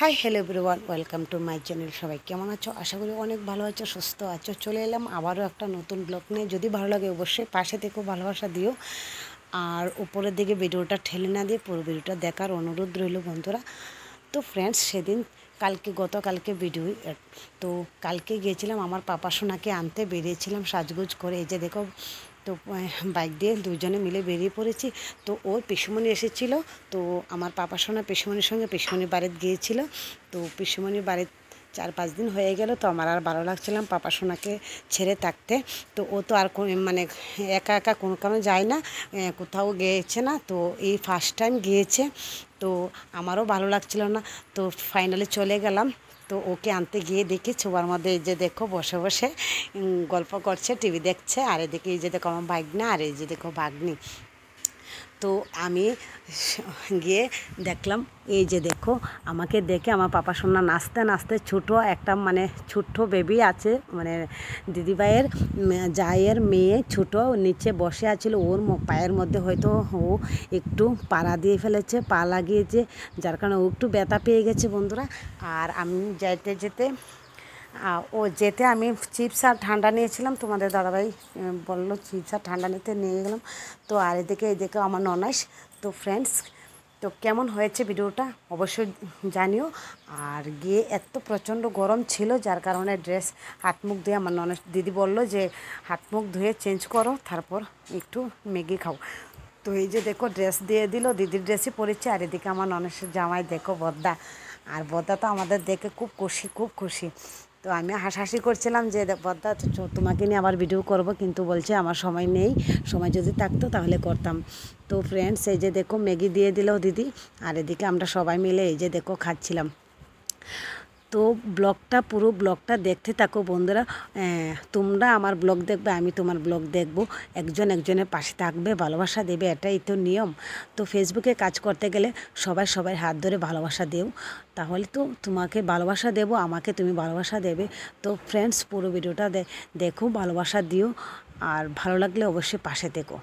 Hi hello everyone, welcome to my channel. সবাই কেমন আছো? আশা করি অনেক ভালো আছো, সুস্থ আছো। চলে এলাম আবারও একটা নতুন ব্লগ নিয়ে। যদি ভালো লাগে অবশ্যই পাশে থেকে ভালোবাসা দিও, আর উপরের দিকে ভিডিওটা ঠেলে না দিয়ে পুরো ভিডিওটা দেখার অনুরোধ রইল বন্ধুরা। তো ফ্রেন্ডস, সেদিন গতকালকে ভিডিও, তো কালকে গিয়েছিলাম আমার পাপা সোনাকে আনতে, বেরিয়েছিলাম সাজগোজ করে। এই যে দেখো, তো বাইক দিয়ে দুজনে মিলে বেরিয়ে পড়েছি। তো ওর পিসুমণি এসেছিলো, তো আমার পাপা সোনা পিসুমণির সঙ্গে পিসুমণির বাড়িতে গিয়েছিল। তো পিসুমণির বাড়িতে 4-5 দিন হয়ে গেল। তো আমার আর ভালো লাগছিলাম পাপা সোনাকে ছেড়ে থাকতে। তো ও তো আর মানে একা একা কোনো কারণে যায় না, কোথাও গিয়েছে না। তো এই ফার্স্ট টাইম গিয়েছে, তো আমারও ভালো লাগছিল না। তো ফাইনালি চলে গেলাম। তো ওকে আনতে গিয়ে দেখি ছোবার মধ্যে এই যে দেখো বসে বসে গল্প করছে, টিভি দেখছে। আর এদিকে এই যে দেখো আমার ভাগ্না, আর এই যে দেখো ভাগ্নি। তো আমি গিয়ে দেখলাম, এই যে দেখো আমাকে দেখে আমার পাপা সোনা নাচতে নাচতে, ছোটো একটা মানে ছোট্ট বেবি আছে, মানে দিদিভাইয়ের জায়ের মেয়ে ছোটো, নিচে বসে আছিল। ওর পায়ের মধ্যে হয়তো ও একটু পাড়া দিয়ে ফেলেছে, পা লাগিয়েছে, যার কারণে ও একটু ব্যথা পেয়ে গেছে বন্ধুরা। আর আমি যেতে যেতে আমি চিপস আর ঠান্ডা নিয়েছিলাম। তোমাদের দাদাভাই বললো চিপস আর ঠান্ডা নিতে, নিয়ে গেলাম। তো আর এদিকে আমার ননাস। তো ফ্রেন্ডস, তো কেমন হয়েছে ভিডিওটা অবশ্যই জানিও। আর গিয়ে এত প্রচণ্ড গরম ছিল, যার কারণে ড্রেস হাত মুখ ধুয়ে, আমার ননাস দিদি বললো যে হাত মুখ ধুয়ে চেঞ্জ করো, তারপর একটু ম্যাগি খাও। তো এই যে দেখো ড্রেস দিয়ে দিল, দিদির ড্রেসই পরেছে। আর এদিকে আমার ননাসের জামাই দেখো বদ্দা, আর বদ্দা তো আমাদের দেখে খুব খুশি। তো আমি হাসাহাসি করছিলাম যে বদ্দা তোমাকে নিয়ে আবার ভিডিও করব, কিন্তু বলছে আমার সময় নেই, সময় যদি থাকতো তাহলে করতাম। তো ফ্রেন্ডস, এই যে দেখো ম্যাগি দিয়ে দিল দিদি, আর এদিকে আমরা সবাই মিলে এই যে দেখো খাচ্ছিলাম। তো পুরো ব্লগটা দেখতে থাকো বন্ধুরা। তোমরা আমার ব্লগ দেখবে, আমি তোমার ব্লগ দেখব, একজন একজনের পাশে থাকবে, ভালোবাসা দেবে, এটাই তো নিয়ম। তো ফেসবুকে কাজ করতে গেলে সবাই হাত ধরে ভালোবাসা দেও, তাহলে তো তোমাকে ভালোবাসা দেব, আমাকে তুমি ভালোবাসা দেবে। তো ফ্রেন্ডস, পুরো ভিডিওটা দেখো, ভালোবাসা দিও, আর ভালো লাগলে অবশ্যই পাশে থেকো।